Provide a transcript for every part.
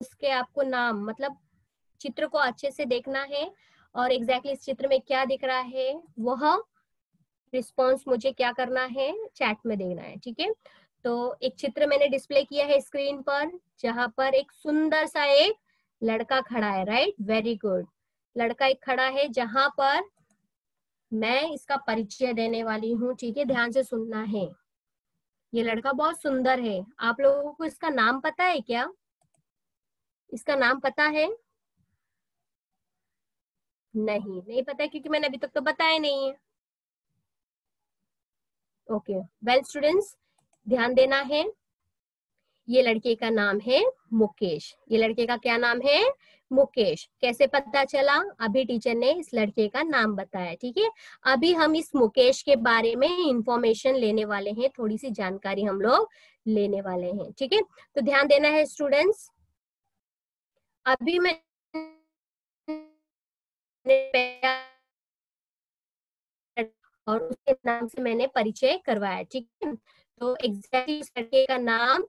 उसके आपको नाम मतलब चित्र को अच्छे से देखना है और एग्जैक्टली इस चित्र में क्या दिख रहा है वह रिस्पॉन्स मुझे क्या करना है, चैट में देना है। ठीक है, तो एक चित्र मैंने डिस्प्ले किया है स्क्रीन पर, जहां पर एक सुंदर सा एक लड़का खड़ा है। Right, very good. लड़का एक खड़ा है जहां पर मैं इसका परिचय देने वाली हूँ। ठीक है, ध्यान से सुनना है। ये लड़का बहुत सुंदर है। आप लोगों को इसका नाम पता है क्या? इसका नाम पता है? नहीं, नहीं पता है, क्योंकि मैंने अभी तक तो बताया नहीं है। ओके, वेल स्टूडेंट्स, ध्यान देना है। ये लड़के का नाम है मुकेश। ये लड़के का क्या नाम है? मुकेश। कैसे पता चला? अभी टीचर ने इस लड़के का नाम बताया। ठीक है, अभी हम इस मुकेश के बारे में इंफॉर्मेशन लेने वाले हैं, थोड़ी सी जानकारी हम लोग लेने वाले हैं। ठीक है, तो ध्यान देना है स्टूडेंट्स। अभी मैं और उसके नाम से मैंने परिचय करवाया। ठीक है, तो एग्जैक्टली इस लड़के का नाम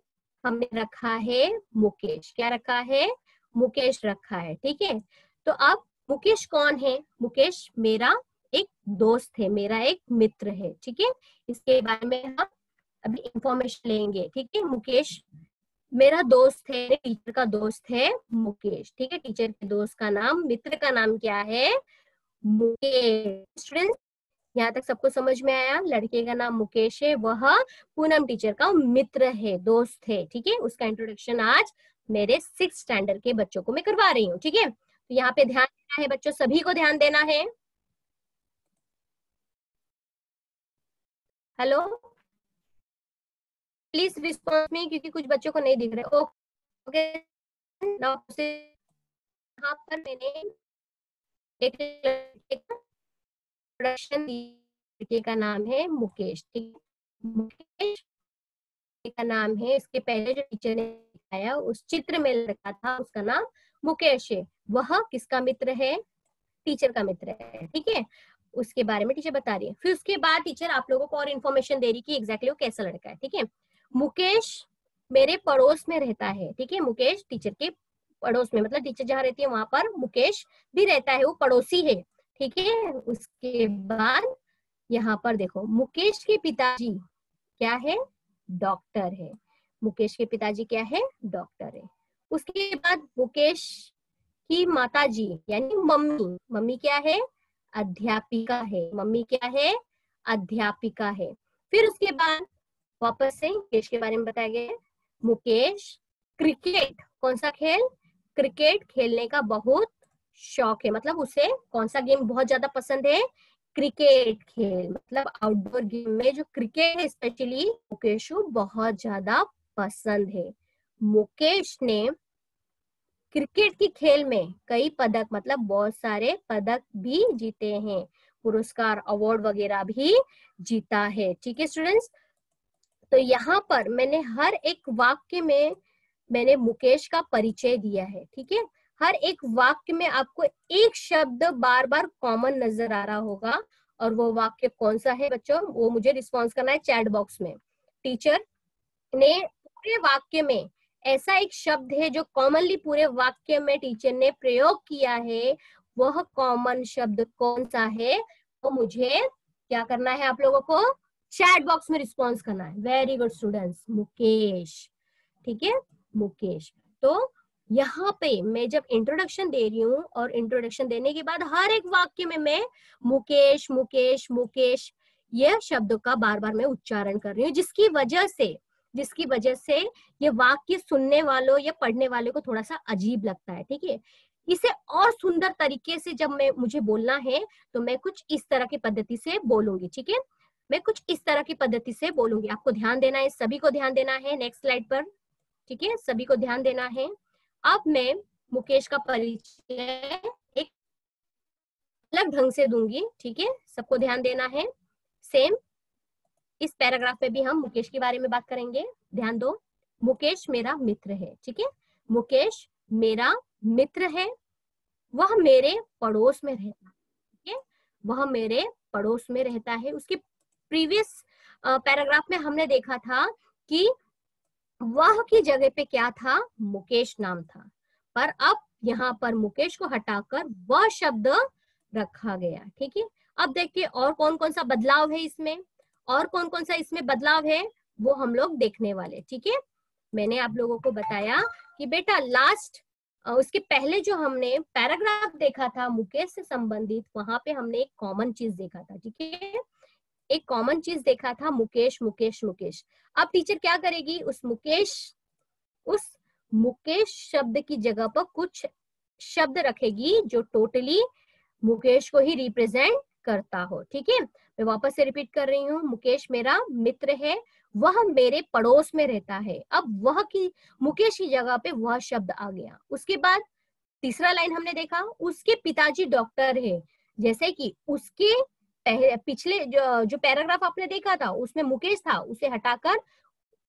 हमने रखा है मुकेश। क्या रखा है? मुकेश रखा है। ठीक है, तो अब मुकेश कौन है? मुकेश मेरा एक दोस्त है, मेरा एक मित्र है। ठीक है, इसके बारे में हम अभी इंफॉर्मेशन लेंगे। ठीक है, मुकेश मेरा दोस्त है, टीचर का दोस्त है मुकेश। ठीक है, टीचर के दोस्त का नाम, मित्र का नाम क्या है? मुकेश। स्टूडेंट्स, यहाँ तक सबको समझ में आया? लड़के का नाम मुकेश है, वह पूनम टीचर का मित्र है, दोस्त है। ठीक है, उसका इंट्रोडक्शन आज मेरे 6th स्टैंडर्ड के बच्चों को मैं करवा रही हूँ। ठीक है, तो यहाँ पे ध्यान देना है बच्चों, सभी को ध्यान देना है। हेलो, प्लीज रिस्पॉन्स में, क्योंकि कुछ बच्चों को नहीं दिख रहे। ओके, यहाँ पर मैंने एक लड़के का इंट्रोडक्शन दिया। लड़के का नाम है मुकेश। ठीक है, मुकेश का नाम है, इसके पहले जो टीचर ने दिखाया उस चित्र में लड़का था, उसका नाम मुकेश है। वह किसका मित्र है? टीचर का मित्र है। ठीक है, उसके बारे में टीचर बता रही है। फिर उसके बाद टीचर आप लोगों को और इन्फॉर्मेशन दे रही कि एग्जैक्टली वो कैसा लड़का है। ठीक है, मुकेश मेरे पड़ोस में रहता है। ठीक है, मुकेश टीचर के पड़ोस में, मतलब टीचर जहाँ रहती है वहां पर मुकेश भी रहता है, वो पड़ोसी है। ठीक है, उसके बाद यहाँ पर देखो, मुकेश के पिताजी क्या है? डॉक्टर है। मुकेश के पिताजी क्या है? डॉक्टर है। उसके बाद मुकेश की माताजी यानी मम्मी, मम्मी क्या है? अध्यापिका है। मम्मी क्या है? अध्यापिका है। फिर उसके बाद वापस से मुकेश के बारे में बताया गया है। मुकेश क्रिकेट, कौन सा खेल? क्रिकेट खेलने का बहुत शौक है, मतलब उसे कौन सा गेम बहुत ज्यादा पसंद है? क्रिकेट खेल, मतलब आउटडोर गेम में जो क्रिकेट है स्पेशली मुकेश को बहुत ज्यादा पसंद है। मुकेश ने क्रिकेट की खेल में कई पदक, मतलब बहुत सारे पदक भी जीते हैं, पुरस्कार अवार्ड वगैरह भी जीता है। ठीक है स्टूडेंट्स, तो यहाँ पर मैंने हर एक वाक्य में मैंने मुकेश का परिचय दिया है। ठीक है, हर एक वाक्य में आपको एक शब्द बार बार कॉमन नजर आ रहा होगा, और वो वाक्य कौन सा है बच्चों, वो मुझे रिस्पॉन्स करना है चैट बॉक्स में। टीचर ने पूरे वाक्य में ऐसा एक शब्द है जो कॉमनली पूरे वाक्य में टीचर ने प्रयोग किया है, वह कॉमन शब्द कौन सा है, तो मुझे क्या करना है आप लोगों को? चैट बॉक्स में रिस्पॉन्स करना है। Very good students, Mukesh. ठीक है, मुकेश। तो यहाँ पे मैं जब इंट्रोडक्शन दे रही हूँ और इंट्रोडक्शन देने के बाद हर एक वाक्य में मैं मुकेश मुकेश मुकेश यह शब्द का बार बार मैं उच्चारण कर रही हूँ, जिसकी वजह से ये वाक्य सुनने वालों या पढ़ने वाले को थोड़ा सा अजीब लगता है। ठीक है, इसे और सुंदर तरीके से जब मुझे बोलना है तो मैं कुछ इस तरह की पद्धति से बोलूंगी। ठीक है, मैं कुछ इस तरह की पद्धति से बोलूंगी, आपको ध्यान देना है, सभी को ध्यान देना है। नेक्स्ट स्लाइड पर। ठीक है, सभी को ध्यान देना है। अब मैं मुकेश का परिचय एक अलग ढंग से दूंगी। ठीक है, सबको ध्यान देना है। सेम इस पैराग्राफ में भी हम मुकेश के बारे में बात करेंगे। ध्यान दो, मुकेश मेरा मित्र है। ठीक है, मुकेश मेरा मित्र है, वह मेरे पड़ोस में रहता है। ठीक है, वह मेरे पड़ोस में रहता है। उसके प्रीवियस पैराग्राफ में हमने देखा था कि वह की जगह पे क्या था? मुकेश नाम था। पर अब यहाँ पर मुकेश को हटाकर वह शब्द रखा गया। ठीक है, अब देखिए और कौन कौन सा बदलाव है इसमें, और कौन कौन सा इसमें बदलाव है वो हम लोग देखने वाले। ठीक है, मैंने आप लोगों को बताया कि बेटा लास्ट उसके पहले जो हमने पैराग्राफ देखा था मुकेश से संबंधित, वहां पे हमने एक कॉमन चीज देखा था। ठीक है, एक कॉमन चीज देखा था, मुकेश मुकेश मुकेश। अब टीचर क्या करेगी, उस मुकेश शब्द की जगह पर कुछ शब्द रखेगी जो टोटली मुकेश को ही रिप्रेजेंट करता हो। ठीक है, मैं वापस से रिपीट कर रही हूँ, मुकेश मेरा मित्र है, वह मेरे पड़ोस में रहता है। अब वह की मुकेश की जगह पे वह शब्द आ गया। उसके बाद तीसरा लाइन हमने देखा, उसके पिताजी डॉक्टर है। जैसे कि उसके पिछले जो पैराग्राफ आपने देखा था उसमें मुकेश था, उसे हटाकर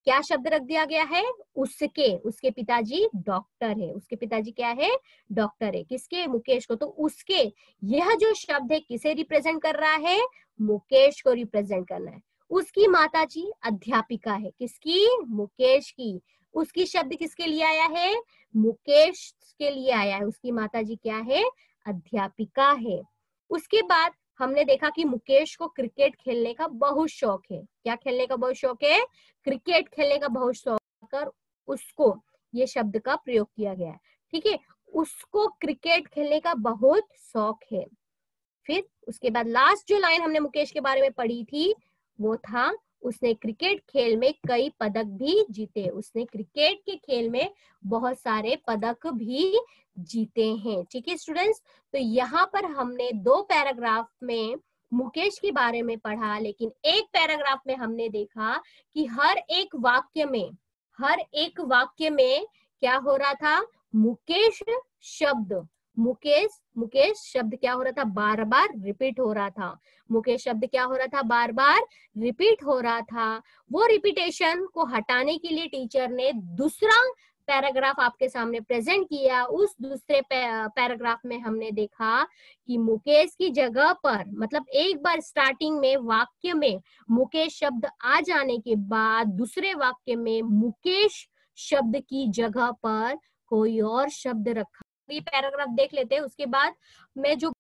क्या शब्द रख दिया गया है, उसके पिताजी डॉक्टर है। उसके पिताजी क्या है, डॉक्टर है। किसके, मुकेश को। तो उसके, यह जो शब्द है किसे रिप्रेजेंट कर रहा है, मुकेश को रिप्रेजेंट करना है। उसकी माताजी अध्यापिका है, किसकी, मुकेश की। उसकी शब्द किसके लिए आया है, मुकेश के लिए आया है। उसकी माताजी क्या है, अध्यापिका है। उसके बाद हमने देखा कि मुकेश को क्रिकेट खेलने का बहुत शौक है। क्या खेलने का बहुत शौक है, क्रिकेट खेलने का बहुत शौक कर उसको ये शब्द का प्रयोग किया गया है। ठीक है, उसको क्रिकेट खेलने का बहुत शौक है। फिर उसके बाद लास्ट जो लाइन हमने मुकेश के बारे में पढ़ी थी वो था, उसने क्रिकेट खेल में कई पदक भी जीते। उसने क्रिकेट के खेल में बहुत सारे पदक भी जीते हैं। ठीक है स्टूडेंट्स, तो यहाँ पर हमने 2 पैराग्राफ में मुकेश के बारे में पढ़ा, लेकिन एक पैराग्राफ में हमने देखा कि हर एक वाक्य में क्या हो रहा था, मुकेश शब्द क्या हो रहा था, बार बार रिपीट हो रहा था। मुकेश शब्द क्या हो रहा था, बार बार रिपीट हो रहा था। वो रिपीटेशन को हटाने के लिए टीचर ने दूसरा पैराग्राफ आपके सामने प्रेजेंट किया। उस दूसरे पैराग्राफ में हमने देखा कि मुकेश की जगह पर, मतलब एक बार स्टार्टिंग में वाक्य में मुकेश शब्द आ जाने के बाद दूसरे वाक्य में मुकेश शब्द की जगह पर कोई और शब्द रखा। ये पैराग्राफ देख लेते हैं। उसके बाद मैं जो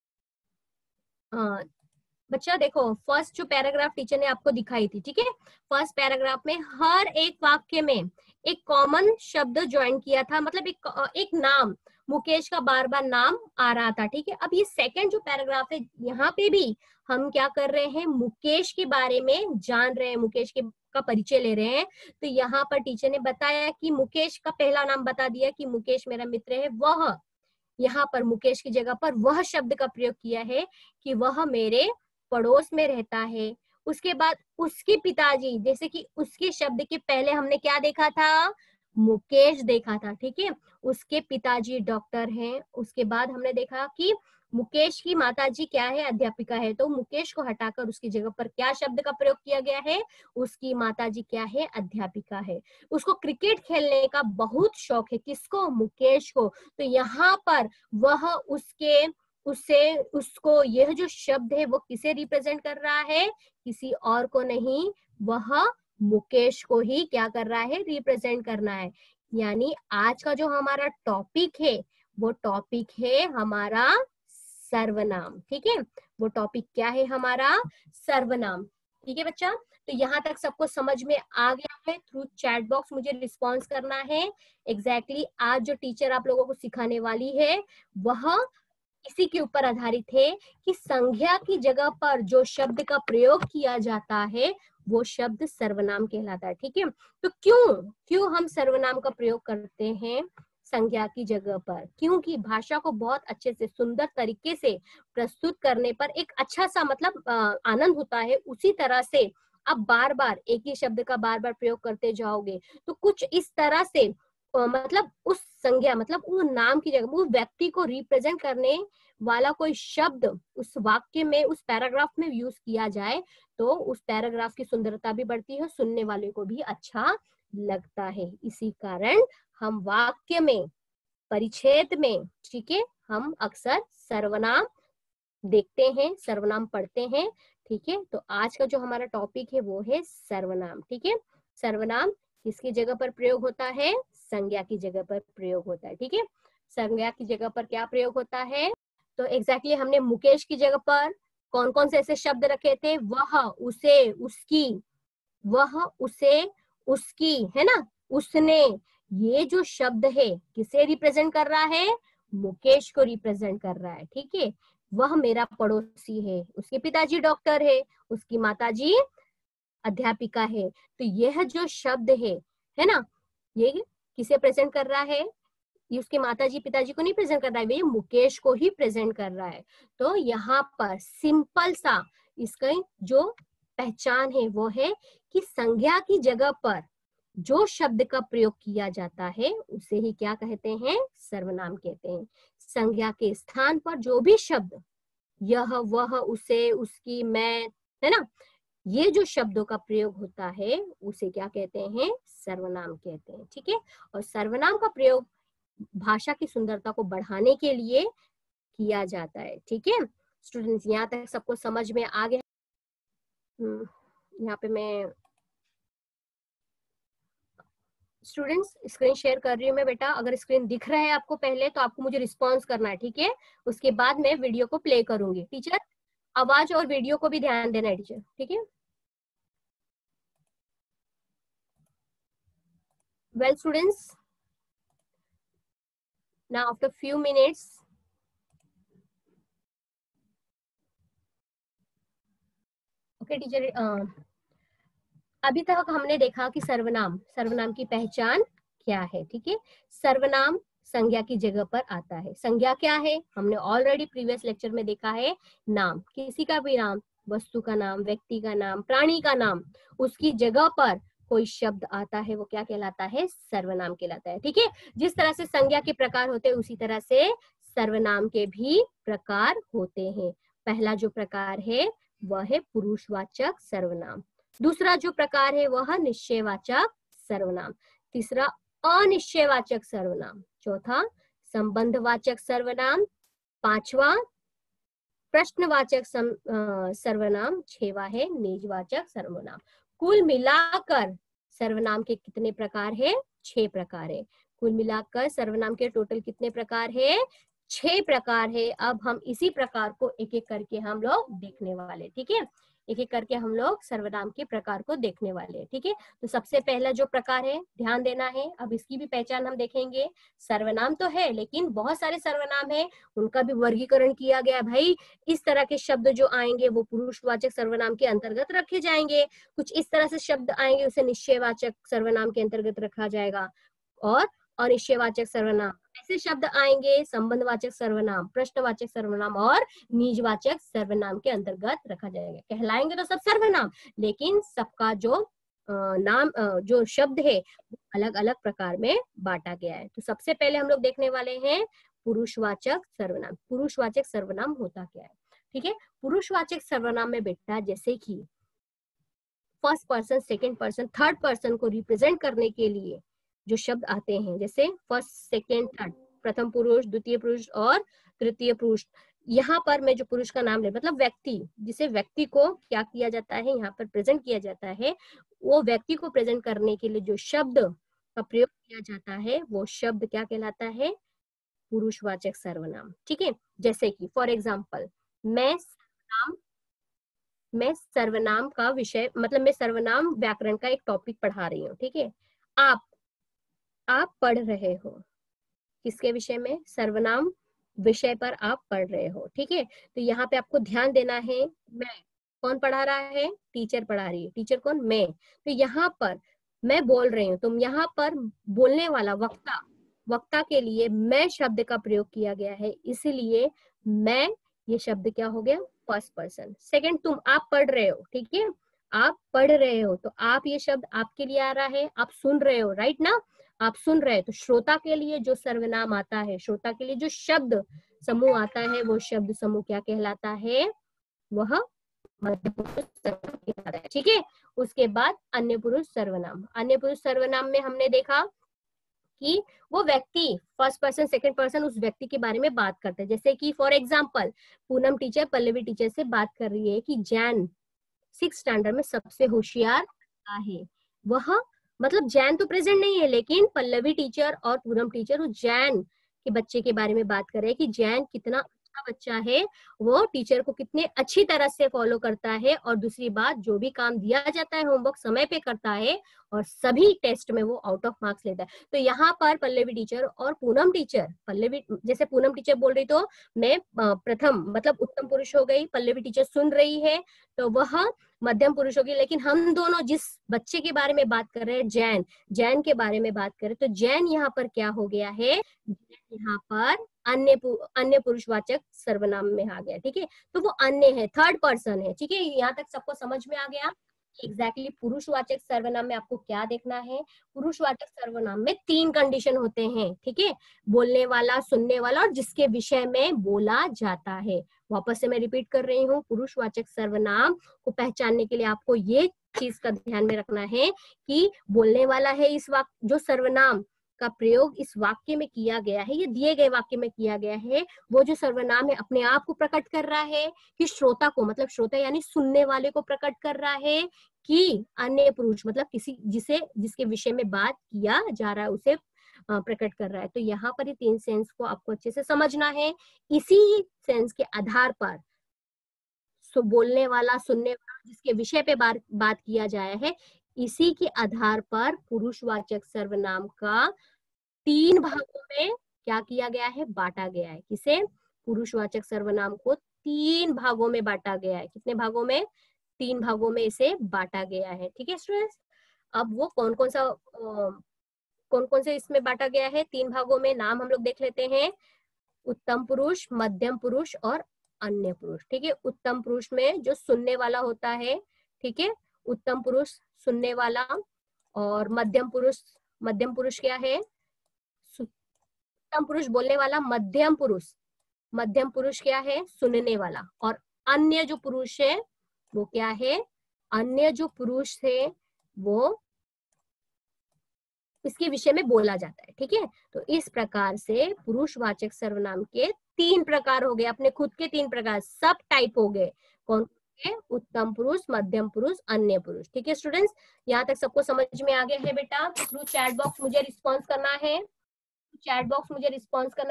बच्चा देखो, फर्स्ट जो पैराग्राफ टीचर ने आपको दिखाई थी, ठीक है, फर्स्ट पैराग्राफ में हर एक वाक्य में एक कॉमन शब्द ज्वाइन किया था, मतलब एक नाम, मुकेश का बार बार नाम आ रहा था। ठीक है, अब ये सेकंड जो पैराग्राफ है, यहाँ पे भी हम क्या कर रहे हैं, मुकेश के बारे में जान रहे हैं, मुकेश के का परिचय ले रहे हैं। तो यहाँ पर टीचर ने बताया कि मुकेश का पहला नाम बता दिया कि मुकेश मेरा मित्र है। वह, यहाँ पर मुकेश की जगह पर वह शब्द का प्रयोग किया है कि वह मेरे पड़ोस में रहता है। उसके बाद उसके पिताजी, जैसे कि उसके शब्द के पहले हमने क्या देखा था, मुकेश देखा था। ठीक है, उसके पिताजी डॉक्टर हैं। उसके बाद हमने देखा कि मुकेश की माताजी क्या है, अध्यापिका है। तो मुकेश को हटाकर उसकी जगह पर क्या शब्द का प्रयोग किया गया है, उसकी माताजी क्या है, अध्यापिका है। उसको क्रिकेट खेलने का बहुत शौक है, किसको, मुकेश को। तो यहाँ पर वह उसको यह जो शब्द है वो किसे रिप्रेजेंट कर रहा है, किसी और को नहीं, वह मुकेश को ही क्या कर रहा है, रिप्रेजेंट करना है। यानी आज का जो हमारा टॉपिक है वो टॉपिक है हमारा सर्वनाम। ठीक है, वो टॉपिक क्या है, हमारा सर्वनाम। ठीक है बच्चा, तो यहाँ तक सबको समझ में आ गया है। थ्रू चैट बॉक्स मुझे रिस्पॉन्स करना है। एग्जैक्टली आज जो टीचर आप लोगों को सिखाने वाली है वह इसी के ऊपर आधारित है कि संज्ञा की जगह पर जो शब्द का प्रयोग किया जाता है वो शब्द सर्वनाम कहलाता है। ठीक है, तो क्यों हम सर्वनाम का प्रयोग करते हैं संज्ञा की जगह पर, क्योंकि भाषा को बहुत अच्छे से सुंदर तरीके से प्रस्तुत करने पर एक अच्छा सा मतलब आनंद होता है। उसी तरह से आप बार बार एक ही शब्द का बार बार प्रयोग करते जाओगे तो कुछ इस तरह से मतलब उस संज्ञा, मतलब वो नाम की जगह वो व्यक्ति को रिप्रेजेंट करने वाला कोई शब्द उस वाक्य में, उस पैराग्राफ में यूज किया जाए तो उस पैराग्राफ की सुंदरता भी बढ़ती है, सुनने वाले को भी अच्छा लगता है। इसी कारण हम वाक्य में, परिच्छेद में, ठीक है, हम अक्सर सर्वनाम देखते हैं, सर्वनाम पढ़ते हैं। ठीक है, तो आज का जो हमारा टॉपिक है वो है सर्वनाम। ठीक है, सर्वनाम किसकी जगह पर प्रयोग होता है, संज्ञा की जगह पर प्रयोग होता है। ठीक है, संज्ञा की जगह पर क्या प्रयोग होता है? तो एग्जैक्टली हमने मुकेश की जगह पर कौन कौन से ऐसे शब्द रखे थे? वह, उसे, उसकी, वह, उसे, उसकी, है ना, उसने। ये जो शब्द है किसे रिप्रेजेंट कर रहा है? मुकेश को रिप्रेजेंट कर रहा है, ठीक है। वह मेरा पड़ोसी है, उसके पिताजी डॉक्टर है, उसकी माताजी अध्यापिका है। तो यह जो शब्द है ना, ये किसे प्रेजेंट कर रहा है? ये उसके माताजी पिताजी को नहीं प्रेजेंट कर रहा है, ये मुकेश को ही प्रेजेंट कर रहा है। तो यहाँ पर सिंपल सा इसका जो पहचान है वो है कि संज्ञा की जगह पर जो शब्द का प्रयोग किया जाता है उसे ही क्या कहते हैं? सर्वनाम कहते हैं। संज्ञा के स्थान पर जो भी शब्द, यह, वह, उसे, उसकी, मैं, है ना, ये जो शब्दों का प्रयोग होता है उसे क्या कहते हैं? सर्वनाम कहते हैं, ठीक है। और सर्वनाम का प्रयोग भाषा की सुंदरता को बढ़ाने के लिए किया जाता है, ठीक है। स्टूडेंट्स, यहाँ तक सबको समझ में आ गया? यहाँ पे मैं स्टूडेंट्स स्क्रीन शेयर कर रही हूँ मैं बेटा। अगर स्क्रीन दिख रहा है आपको पहले तो आपको मुझे रिस्पॉन्स करना है, ठीक है। उसके बाद मैं वीडियो को प्ले करूंगी। टीचर, आवाज और वीडियो को भी ध्यान देना है टीचर, ठीक है। Well students, now after few minutes okay teacher, अभी तक हमने देखा कि सर्वनाम की पहचान क्या है, ठीक है। सर्वनाम संज्ञा की जगह पर आता है। संज्ञा क्या है? हमने ऑलरेडी प्रीवियस लेक्चर में देखा है। नाम, किसी का भी नाम, वस्तु का नाम, व्यक्ति का नाम, प्राणी का नाम, उसकी जगह पर कोई शब्द आता है वो क्या कहलाता है? सर्वनाम कहलाता है, ठीक है। जिस तरह से संज्ञा के प्रकार होते हैं उसी तरह से सर्वनाम के भी प्रकार होते हैं। पहला जो प्रकार है वह है पुरुषवाचक सर्वनाम। दूसरा जो प्रकार है वह निश्चयवाचक सर्वनाम। तीसरा अनिश्चयवाचक सर्वनाम। चौथा संबंधवाचक सर्वनाम। पांचवा प्रश्नवाचक सर्वनाम। छठवां है निजवाचक सर्वनाम। कुल मिलाकर सर्वनाम के कितने प्रकार है? 6 प्रकार है। कुल मिलाकर सर्वनाम के टोटल कितने प्रकार है? 6 प्रकार है। अब हम इसी प्रकार को एक एक करके हम लोग देखने वाले, ठीक है। एक एक करके हम लोग सर्वनाम के प्रकार को देखने वाले हैं, ठीक है। तो सबसे पहला जो प्रकार है, ध्यान देना है, अब इसकी भी पहचान हम देखेंगे। सर्वनाम तो है लेकिन बहुत सारे सर्वनाम है, उनका भी वर्गीकरण किया गया। भाई इस तरह के शब्द जो आएंगे वो पुरुषवाचक सर्वनाम के अंतर्गत रखे जाएंगे, कुछ इस तरह से शब्द आएंगे उसे निश्चयवाचक सर्वनाम के अंतर्गत रखा जाएगा, और अनिश्चयवाचक सर्वनाम ऐसे शब्द आएंगे संबंधवाचक सर्वनाम, प्रश्नवाचक सर्वनाम और निजवाचक सर्वनाम के अंतर्गत रखा जाएगा। कहलाएंगे तो सब सर्वनाम, लेकिन सबका जो नाम जो शब्द है अलग अलग प्रकार में बांटा गया है। तो सबसे पहले हम लोग देखने वाले हैं पुरुषवाचक सर्वनाम। पुरुषवाचक सर्वनाम होता क्या है, ठीक है। पुरुषवाचक सर्वनाम में बेटा जैसे कि first person, second person, third person को रिप्रेजेंट करने के लिए जो शब्द आते हैं, जैसे फर्स्ट, सेकेंड, थर्ड, प्रथम पुरुष, द्वितीय पुरुष और तृतीय पुरुष। यहाँ पर मैं जो पुरुष का नाम ले मतलब व्यक्ति, जिसे व्यक्ति को क्या किया जाता है यहाँ पर प्रेजेंट किया जाता है, वो व्यक्ति को प्रेजेंट करने के लिए जो शब्द का प्रयोग किया जाता है वो शब्द क्या कहलाता है? पुरुषवाचक सर्वनाम, ठीक है। जैसे कि फॉर एग्जाम्पल मैं सर्वनाम का विषय मतलब मैं सर्वनाम व्याकरण का एक टॉपिक पढ़ा रही हूँ, ठीक है। आप पढ़ रहे हो किसके विषय में? सर्वनाम विषय पर आप पढ़ रहे हो, ठीक है। तो यहाँ पे आपको ध्यान देना है, मैं कौन पढ़ा रहा है? टीचर पढ़ा रही है। टीचर कौन? मैं। तो यहाँ पर मैं बोल रही हूँ, तो यहाँ पर बोलने वाला वक्ता के लिए मैं शब्द का प्रयोग किया गया है, इसलिए मैं, ये शब्द क्या हो गया? First person. सेकंड, तुम, आप पढ़ रहे हो, ठीक है। आप पढ़ रहे हो तो आप, ये शब्द आपके लिए आ रहा है, आप सुन रहे हो, राइट ना, आप सुन रहे हैं। तो श्रोता के लिए जो सर्वनाम आता है, श्रोता के लिए जो शब्द समूह आता है वो शब्द समूह क्या कहलाता है? वह मध्य पुरुष सर्वनाम कहलाता है, ठीक है। उसके बाद अन्य पुरुष सर्वनाम। अन्य पुरुष सर्वनाम में हमने देखा कि वो व्यक्ति फर्स्ट पर्सन, सेकंड पर्सन उस व्यक्ति के बारे में बात करते हैं। जैसे कि for example Poonam teacher Pallavi teacher से बात कर रही है कि जैन 6th स्टैंडर्ड में सबसे होशियार है। वह मतलब जैन तो प्रेजेंट नहीं है, लेकिन पल्लवी टीचर और पूनम टीचर उस जैन कि बच्चे के बारे में बात कर रहे हैं कि जैन कितना अच्छा बच्चा है, वो टीचर को कितने अच्छी तरह से फॉलो करता है, और दूसरी बात जो भी काम दिया जाता है होमवर्क समय पे करता है, और सभी टेस्ट में वो आउट ऑफ मार्क्स लेता है। तो यहाँ पर पल्लवी टीचर और पूनम टीचर, पल्लवी जैसे पूनम टीचर बोल रही तो मैं प्रथम मतलब उत्तम पुरुष हो गई, पल्लवी टीचर सुन रही है तो वह मध्यम पुरुष होगी। लेकिन हम दोनों जिस बच्चे के बारे में बात कर रहे हैं, जैन, जैन के बारे में बात करें तो जैन यहाँ पर क्या हो गया है, यहाँ पर अन्य पुरुषवाचक सर्वनाम में आ गया। ठीक है, तो वो अन्य है, थर्ड पर्सन है। ठीक है, यहाँ तक सबको समझ में आ गया। एग्जैक्टली पुरुषवाचक सर्वनाम में आपको क्या देखना है, पुरुषवाचक सर्वनाम में 3 कंडीशन होते हैं। ठीक है, बोलने वाला, सुनने वाला और जिसके विषय में बोला जाता है। वापस से मैं रिपीट कर रही हूँ, पुरुषवाचक सर्वनाम को पहचानने के लिए आपको ये चीज का ध्यान में रखना है कि बोलने वाला है इस वाक्य, जो सर्वनाम का प्रयोग इस वाक्य में किया गया है, ये दिए गए वाक्य में किया गया है, वो जो सर्वनाम है अपने आप को प्रकट कर रहा है कि श्रोता को, मतलब श्रोता यानी सुनने वाले को प्रकट कर रहा है, कि अन्य पुरुष मतलब किसी जिसके विषय में बात किया जा रहा है उसे प्रकट कर रहा है। तो यहाँ पर ये 3 सेंस को आपको अच्छे से समझना है। इसी सेंस के आधार पर बोलने वाला, सुनने वाला, जिसके विषय पे बात किया जाया है, इसी के आधार पर पुरुषवाचक सर्वनाम का 3 भागों में क्या किया गया है, बांटा गया है। किसे, पुरुषवाचक सर्वनाम को 3 भागों में बांटा गया है। कितने भागों में, 3 भागों में इसे बांटा गया है। ठीक है स्टूडेंट्स, अब वो कौन कौन से इसमें बांटा गया है, 3 भागों में नाम हम लोग देख लेते हैं। उत्तम पुरुष, मध्यम पुरुष और अन्य पुरुष। ठीक है, उत्तम पुरुष में जो सुनने वाला होता है, ठीक है, उत्तम पुरुष सुनने वाला, और मध्यम पुरुष क्या है, उत्तम पुरुष बोलने वाला, मध्यम पुरुष क्या है, सुनने वाला, और अन्य जो पुरुष है वो क्या है, अन्य जो पुरुष है वो इसके विषय में बोला जाता है। ठीक है, तो इस प्रकार से पुरुषवाचक सर्वनाम के 3 प्रकार हो गए, अपने खुद के 3 प्रकार, सब टाइप हो गए। कौन है, उत्तम पुरुष, मध्यम पुरुष, अन्य पुरुष। ठीक है स्टूडेंट्स, यहाँ तक सबको समझ में आ गया है बेटा। थ्रू चैट बॉक्स मुझे रिस्पॉन्स करना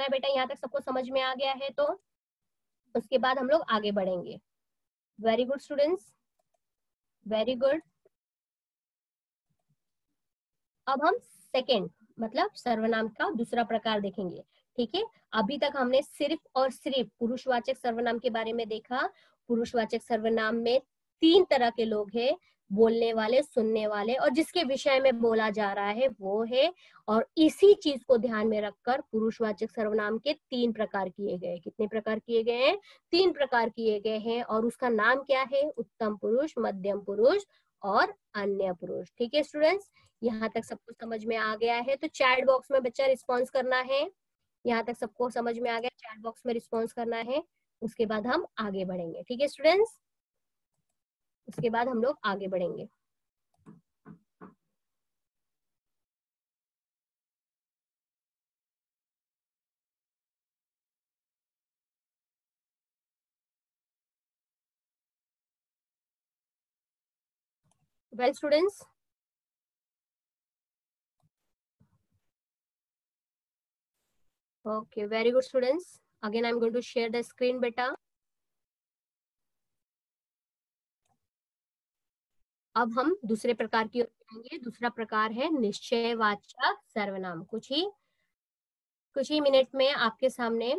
है, बेटा। यहाँ तक सबको समझ में आ गया है तो उसके बाद हम लोग आगे बढ़ेंगे। Very good students, very good. अब हम सेकेंड मतलब सर्वनाम का दूसरा प्रकार देखेंगे। ठीक है, अभी तक हमने सिर्फ और सिर्फ पुरुषवाचक सर्वनाम के बारे में देखा। पुरुषवाचक सर्वनाम में 3 तरह के लोग हैं, बोलने वाले, सुनने वाले, और जिसके विषय में बोला जा रहा है वो है। और इसी चीज को ध्यान में रखकर पुरुषवाचक सर्वनाम के 3 प्रकार किए गए। कितने प्रकार किए गए हैं, 3 प्रकार किए गए हैं, और उसका नाम क्या है, उत्तम पुरुष, मध्यम पुरुष और अन्य पुरुष। ठीक है स्टूडेंट्स, यहाँ तक सबको समझ में आ गया है तो चैट बॉक्स में बच्चा रिस्पॉन्स करना है। यहाँ तक सबको समझ में आ गया, चैट बॉक्स में रिस्पॉन्स करना है, उसके बाद हम आगे बढ़ेंगे। ठीक है स्टूडेंट्स, उसके बाद हम लोग आगे बढ़ेंगे। Well students, okay, very good students, again I'm going to share the screen बेटा। अब हम दूसरे प्रकार की ओर जाएंगे। दूसरा प्रकार है निश्चयवाचक सर्वनाम। कुछ ही मिनट में आपके सामने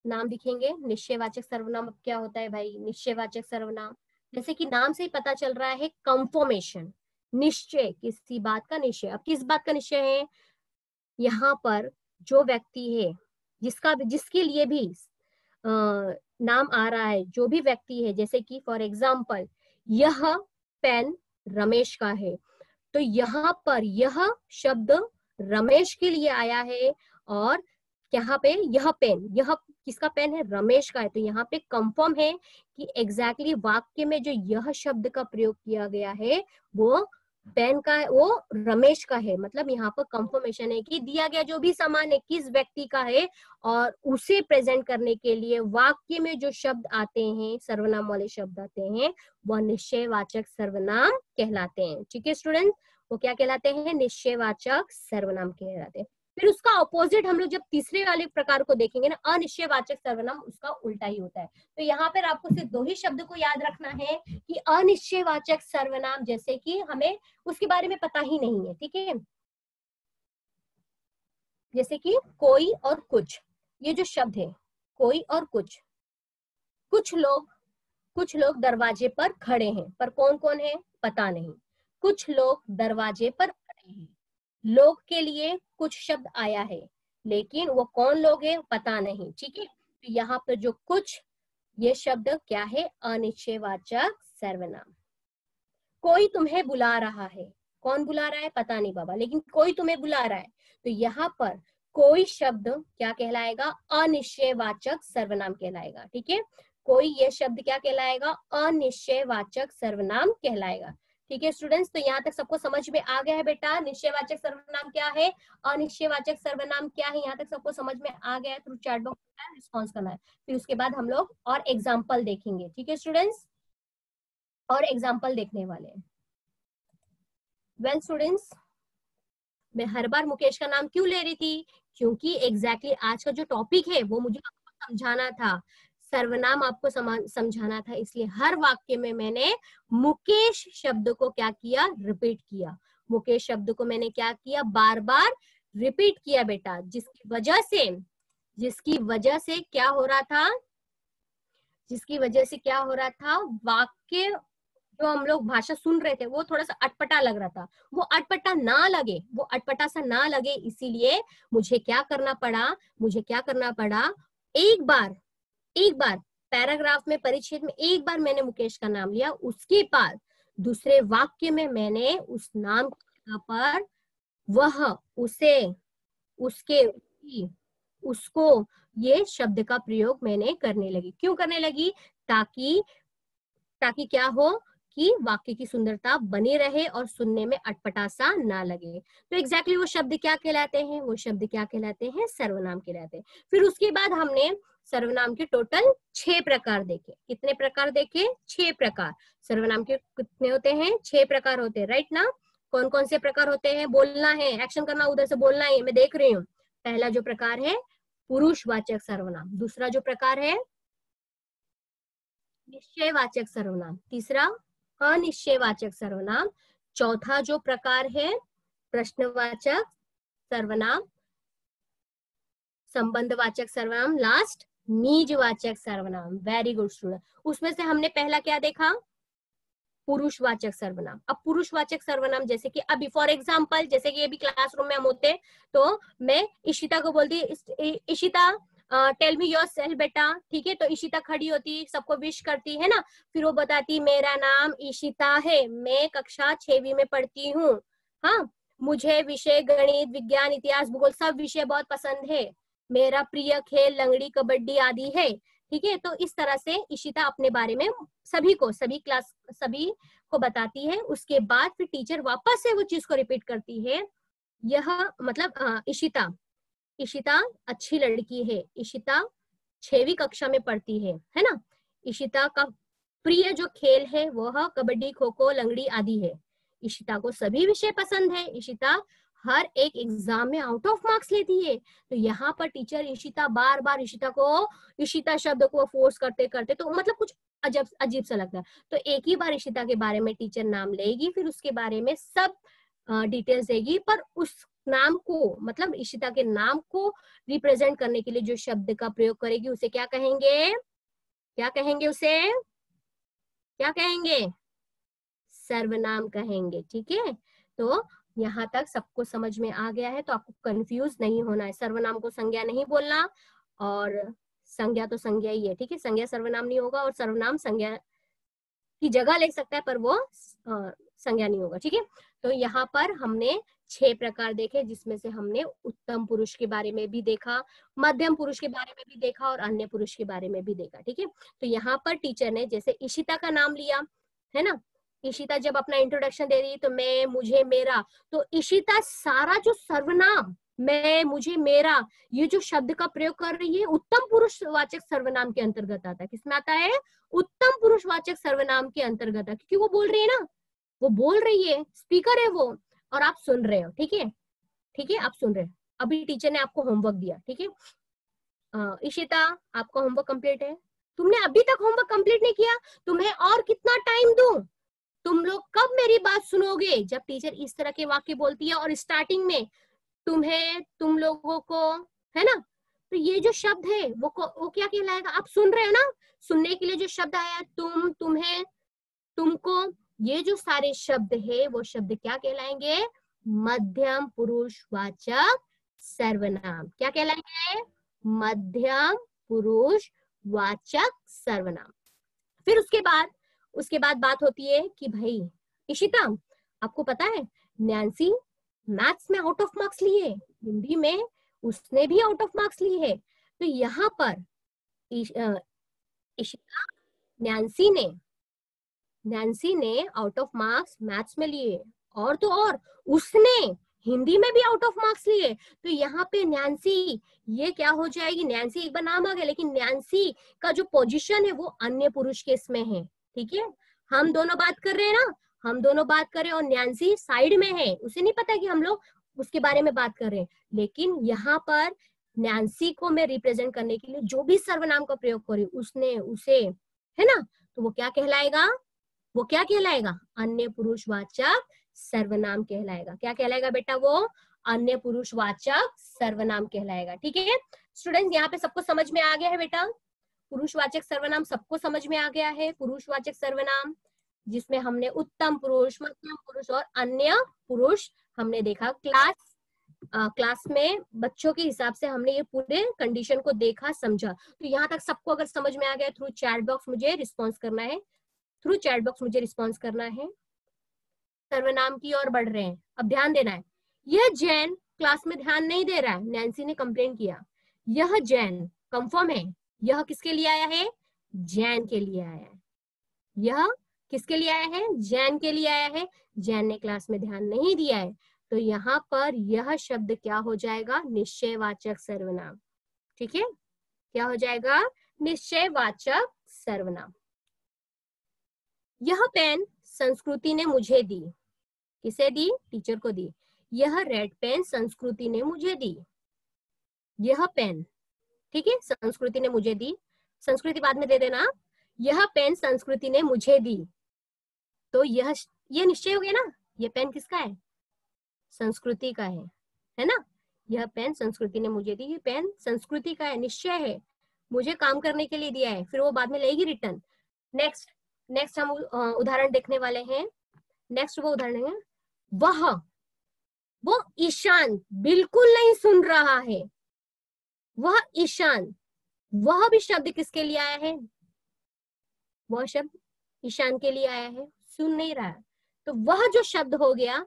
नाम दिखेंगे। निश्चयवाचक सर्वनाम अब क्या होता है भाई, निश्चयवाचक सर्वनाम जैसे कि नाम से ही पता चल रहा है, कंफर्मेशन, निश्चय, किसी बात का निश्चय। अब किस बात का निश्चय है, यहाँ पर जो व्यक्ति है जिसके लिए भी नाम आ रहा है, जो भी व्यक्ति है, जैसे कि फॉर एग्जाम्पल यह पेन रमेश का है, तो यहाँ पर यह शब्द रमेश के लिए आया है, और यहाँ पे यह पेन, यह किसका पेन है, रमेश का है। तो यहाँ पे कंफर्म है कि एग्जैक्टली वाक्य में जो यह शब्द का प्रयोग किया गया है वो पेन का है, वो रमेश का है। मतलब यहाँ पर कंफर्मेशन है कि दिया गया जो भी सामान है किस व्यक्ति का है, और उसे प्रेजेंट करने के लिए वाक्य में जो शब्द आते हैं, सर्वनाम वाले शब्द आते हैं, वह निश्चयवाचक सर्वनाम कहलाते हैं। ठीक है स्टूडेंट, वो क्या कहलाते हैं, निश्चयवाचक सर्वनाम कहलाते हैं। फिर उसका ऑपोजिट हम लोग जब तीसरे वाले प्रकार को देखेंगे ना, अनिश्चयवाचक सर्वनाम, उसका उल्टा ही होता है। तो यहाँ पर आपको सिर्फ 2 ही शब्द को याद रखना है कि अनिश्चयवाचक सर्वनाम, जैसे कि हमें उसके बारे में पता ही नहीं है, ठीक है, जैसे कि कोई और कुछ, ये जो शब्द है कोई और कुछ, कुछ लोग दरवाजे पर खड़े हैं, पर कौन कौन है पता नहीं, कुछ लोग दरवाजे पर खड़े हैं, लोग के लिए कुछ शब्द आया है, लेकिन वो कौन लोग हैं पता नहीं, ठीक है। तो यहाँ पर जो कुछ, ये शब्द क्या है, अनिश्चयवाचक सर्वनाम। कोई तुम्हें बुला रहा है, कौन बुला रहा है पता नहीं बाबा, लेकिन कोई तुम्हें बुला रहा है, तो यहाँ पर कोई शब्द क्या कहलाएगा, अनिश्चयवाचक सर्वनाम कहलाएगा, ठीक है। कोई ये शब्द क्या कहलाएगा, अनिश्चयवाचक सर्वनाम कहलाएगा, ठीक है स्टूडेंट्स। तो यहाँ तक सबको समझ में आ गया है बेटा, निश्चयवाचक सर्वनाम क्या है, अनिश्चयवाचक सर्वनाम क्या है, यहाँ तक सबको समझ में आ गया है। थ्रू चैट बॉक्स में रिस्पॉन्स करना है, फिर उसके बाद हम लोग और एग्जाम्पल देखेंगे, ठीक है स्टूडेंट्स, और एग्जाम्पल देखने वाले हैं। वेल स्टूडेंट्स, मैं हर बार मुकेश का नाम क्यों ले रही थी, क्योंकि एग्जैक्टली आज का जो टॉपिक है वो मुझे आपको समझाना था, सर्वनाम आपको समझाना था, इसलिए हर वाक्य में मैंने मुकेश शब्द को क्या किया, रिपीट किया। मुकेश शब्द को मैंने क्या किया, बार बार रिपीट किया बेटा, जिसकी वजह से क्या हो रहा था, वाक्य जो हम लोग भाषा सुन रहे थे वो थोड़ा सा अटपटा लग रहा था, वो अटपटा ना लगे, वो अटपटा सा ना लगे, इसीलिए मुझे क्या करना पड़ा, एक बार पैराग्राफ में, परिच्छेद में एक बार मैंने मुकेश का नाम लिया, उसके बाद दूसरे वाक्य में मैंने उस नाम की जगह पर वह, उसे, उसके, उसको, ये शब्द का प्रयोग मैंने करने लगी। क्यों करने लगी, ताकि क्या हो कि वाक्य की सुंदरता बनी रहे और सुनने में अटपटा सा ना लगे। तो एग्जैक्टली वो शब्द क्या कहलाते हैं, सर्वनाम कहलाते हैं। फिर उसके बाद हमने सर्वनाम के टोटल 6 प्रकार देखे। कितने प्रकार देखे, 6 प्रकार। सर्वनाम के कितने होते हैं, 6 प्रकार होते हैं, राइट ना। कौन कौन से प्रकार होते हैं, बोलना है, एक्शन करना, उधर से बोलना है, मैं देख रही हूँ। पहला जो प्रकार है पुरुषवाचक सर्वनाम, दूसरा जो प्रकार है निश्चयवाचक सर्वनाम, तीसरा अनिश्चयवाचक सर्वनाम, चौथा जो प्रकार है प्रश्नवाचक सर्वनाम, संबंधवाचक सर्वनाम, लास्ट निजवाचक सर्वनाम। Very good student. उसमें से हमने पहला क्या देखा, पुरुषवाचक सर्वनाम। अब पुरुषवाचक सर्वनाम जैसे कि अभी फॉर एग्जांपल, जैसे कि अभी क्लासरूम में हम होते तो मैं इशिता को बोलती, Ishita tell me yourself बेटा, ठीक है। तो इशिता खड़ी होती, सबको विश करती है ना, फिर वो बताती मेरा नाम इशिता है, मैं कक्षा 6वीं में पढ़ती हूँ, हाँ, मुझे विषय गणित, विज्ञान, इतिहास, भूगोल सब विषय बहुत पसंद है, मेरा प्रिय खेल लंगड़ी, कबड्डी आदि है, ठीक है। तो इस तरह से इशिता अपने बारे में सभी को बताती है। उसके बाद फिर टीचर वापस से वो चीज को रिपीट करती है, यह मतलब इशिता अच्छी लड़की है, इशिता 6वीं कक्षा में पढ़ती है ना। इशिता का प्रिय जो खेल है वह कबड्डी, खो खो, लंगड़ी आदि है। इशिता को सभी विषय पसंद है, इशिता हर एक एग्जाम में आउट ऑफ मार्क्स लेती है। तो यहाँ पर टीचर इशिता बार बार इशिता शब्द को फोर्स करते करते तो मतलब कुछ अजीब सा लगता है। तो एक ही बार इशिता के बारे में टीचर नाम लेगी, फिर उसके बारे में सब डिटेल्स देगी, पर उस नाम को मतलब इशिता के नाम को रिप्रेजेंट करने के लिए जो शब्द का प्रयोग करेगी उसे क्या कहेंगे, सर्वनाम कहेंगे, ठीक है। तो यहाँ तक सबको समझ में आ गया है, तो आपको कंफ्यूज नहीं होना है। सर्वनाम को संज्ञा नहीं बोलना, और संज्ञा तो संज्ञा ही है, ठीक है। संज्ञा सर्वनाम नहीं होगा, और सर्वनाम संज्ञा की जगह ले सकता है पर वो संज्ञा नहीं होगा, ठीक है। तो यहाँ पर हमने 6 प्रकार देखे, जिसमें से हमने उत्तम पुरुष के बारे में भी देखा, मध्यम पुरुष के बारे में भी देखा, और अन्य पुरुष के बारे में भी देखा, ठीक है। तो यहाँ पर टीचर ने जैसे इशिता का नाम लिया है ना, इशिता जब अपना इंट्रोडक्शन दे रही है तो मैं, मुझे, मेरा, तो इशिता सारा जो सर्वनाम मैं, मुझे, मेरा, ये जो शब्द का प्रयोग कर रही है उत्तम पुरुषवाचक सर्वनाम के अंतर्गत आता है। किसमें आता है, उत्तम पुरुषवाचक सर्वनाम के अंतर्गत आता है, क्योंकि वो बोल रही है ना, वो बोल रही है, स्पीकर है वो, और आप सुन रहे हो, ठीक है, आप सुन रहे हो। अभी टीचर ने आपको होमवर्क दिया, ठीक है, इशिता आपका होमवर्क कंप्लीट है, तुमने अभी तक होमवर्क कंप्लीट नहीं किया, तुम्हें और कितना टाइम दूं? तुम लोग कब मेरी बात सुनोगे? जब टीचर इस तरह के वाक्य बोलती है और स्टार्टिंग में तुम लोगों को, है ना, तो ये जो शब्द है वो क्या कहलाएगा? आप सुन रहे हो ना, सुनने के लिए जो शब्द आया, तुम, तुम्हें, तुमको, ये जो सारे शब्द है वो शब्द क्या कहलाएंगे? मध्यम पुरुष वाचक सर्वनाम। क्या कहलाएंगे? मध्यम पुरुष वाचक सर्वनाम। फिर उसके बाद बात होती है कि भाई इशिता, आपको पता है नैन्सी मैथ्स में आउट ऑफ मार्क्स लिए, हिंदी में उसने भी आउट ऑफ मार्क्स लिए है। तो यहाँ पर इशिता, नैन्सी ने आउट ऑफ मार्क्स मैथ्स में लिए, और तो और उसने हिंदी में भी आउट ऑफ मार्क्स लिए। तो यहाँ पे नैन्सी, ये क्या हो जाएगी? नैन्सी एक बार नाम आ गया, लेकिन नैन्सी का जो पोजीशन है वो अन्य पुरुष के इसमें है, ठीक है। हम दोनों बात कर रहे हैं ना, हम दोनों बात कर रहे हैं और नैन्सी साइड में है, उसे नहीं पता कि हम लोग उसके बारे में बात कर रहे हैं। लेकिन यहाँ पर नैन्सी को मैं रिप्रेजेंट करने के लिए जो भी सर्वनाम का प्रयोग करी, उसने, उसे, है ना, तो वो क्या कहलाएगा? वो क्या कहलाएगा? अन्य पुरुषवाचक सर्वनाम कहलाएगा। क्या कहलाएगा बेटा? वो अन्य पुरुषवाचक सर्वनाम कहलाएगा, ठीक है। स्टूडेंट्स, यहाँ पे सबको समझ में आ गया है बेटा? पुरुषवाचक सर्वनाम सबको समझ में आ गया है? पुरुषवाचक सर्वनाम जिसमें हमने उत्तम पुरुष, मध्यम पुरुष और अन्य पुरुष हमने देखा। क्लास में बच्चों के हिसाब से हमने ये पूरे कंडीशन को देखा, समझा। तो यहाँ तक सबको अगर समझ में आ गया, थ्रू चैट बॉक्स मुझे रिस्पॉन्स करना है, सर्वनाम की ओर बढ़ रहे हैं। अब ध्यान देना है, यह जैन क्लास में ध्यान नहीं दे रहा है, नैन्सी ने कंप्लेन किया। यह जैन कंफर्म है, यह किसके लिए आया है? जैन के लिए आया है। यह किसके लिए आया है? जैन के लिए आया है। जैन ने क्लास में ध्यान नहीं दिया है, तो यहाँ पर यह शब्द क्या हो जाएगा? निश्चयवाचक सर्वनाम, ठीक है। क्या हो जाएगा? निश्चयवाचक सर्वनाम। यह पेन संस्कृति ने मुझे दी। किसे दी? टीचर को दी। यह रेड पेन संस्कृति ने मुझे दी। यह पेन, ठीक है, संस्कृति ने मुझे दी, संस्कृति बाद में दे देना। यह पेन संस्कृति ने मुझे दी, तो यह निश्चय हो गया ना, यह पेन किसका है? संस्कृति का है ना। यह पेन संस्कृति ने मुझे दी, ये पेन संस्कृति का है, निश्चय है, मुझे काम करने के लिए दिया है, फिर वो बाद में लेगी रिटर्न। नेक्स्ट हम उदाहरण देखने वाले हैं। नेक्स्ट वो उदाहरण है, वो ईशान बिल्कुल नहीं सुन रहा है। वह ईशान, वह भी शब्द किसके लिए आया है? वह शब्द ईशान के लिए आया है, सुन नहीं रहा है। तो वह जो शब्द हो गया,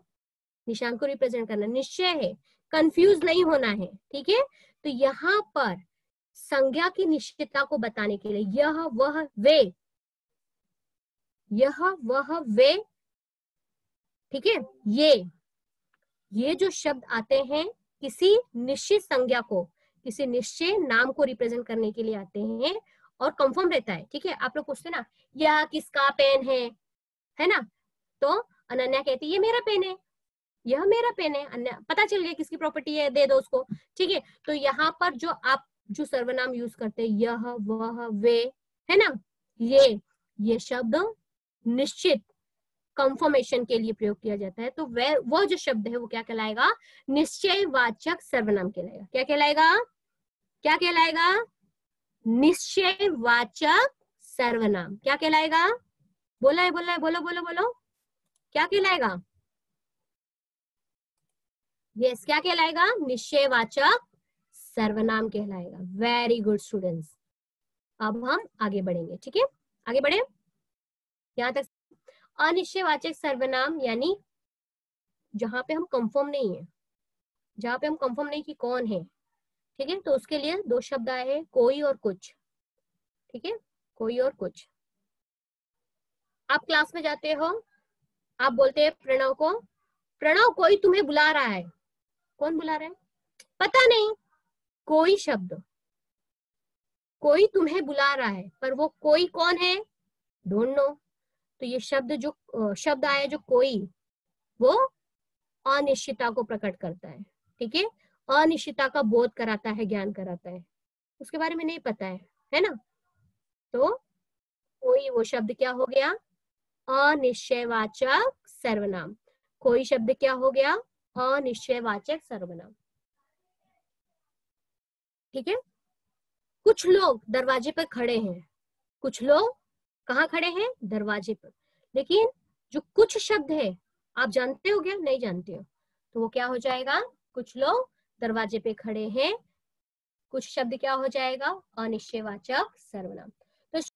निशान को रिप्रेजेंट करना, निश्चय है, कंफ्यूज नहीं होना है, ठीक है। तो यहाँ पर संज्ञा की निश्चितता को बताने के लिए यह, वह, वे, यह, वह, वे, ठीक है, ये जो शब्द आते हैं किसी निश्चित संज्ञा को, किसी निश्चय नाम को रिप्रेजेंट करने के लिए आते हैं और कंफर्म रहता है, ठीक है। आप लोग पूछते ना, यह किसका पेन है ना, तो अनन्या कहती है ये मेरा पेन है, यह मेरा पेन है। अन्य पता चल गया किसकी प्रॉपर्टी है, दे दो उसको, ठीक है। तो यहाँ पर जो आप जो सर्वनाम यूज करते हैं, यह, वह, वे, है ना, ये शब्द निश्चित कंफर्मेशन के लिए प्रयोग किया जाता है। तो वह जो शब्द है वो क्या कहलाएगा? निश्चयवाचक सर्वनाम कहलाएगा। क्या कहलाएगा? क्या कहलाएगा? निश्चयवाचक सर्वनाम। क्या कहलाएगा? बोला है, बोलो बोलो बोलो, क्या कहलाएगा? यस, क्या कहलाएगा? निश्चयवाचक सर्वनाम कहलाएगा। वेरी गुड स्टूडेंट्स, अब हम आगे बढ़ेंगे, ठीक है। आगे बढ़े, यहां तक। अनिश्चयवाचक सर्वनाम यानी जहां पे हम कंफर्म नहीं है, जहां पे हम कंफर्म नहीं कि कौन है, ठीक है। तो उसके लिए दो शब्द आए हैं, कोई और कुछ, ठीक है, कोई और कुछ। आप क्लास में जाते हो, आप बोलते हैं प्रणव को, प्रणव कोई तुम्हें बुला रहा है। कौन बुला रहा है? पता नहीं, कोई शब्द, कोई तुम्हें बुला रहा है, पर वो कोई कौन है? Don't know. तो ये शब्द आया जो कोई, वो अनिश्चितता को प्रकट करता है, ठीक है। अनिश्चितता का बोध कराता है, ज्ञान कराता है, उसके बारे में नहीं पता है ना। तो कोई वो शब्द क्या हो गया, अनिश्चयवाचक सर्वनाम। कोई शब्द क्या हो गया, अनिश्चयवाचक सर्वनाम। ठीक है। कुछ लोग दरवाजे पर खड़े हैं, कुछ लोग कहाँ खड़े हैं, दरवाजे पर। लेकिन जो कुछ शब्द है आप जानते हो क्या, नहीं जानते हो, तो वो क्या हो जाएगा, कुछ लोग दरवाजे पे खड़े हैं, कुछ शब्द क्या हो जाएगा, अनिश्चयवाचक सर्वनाम।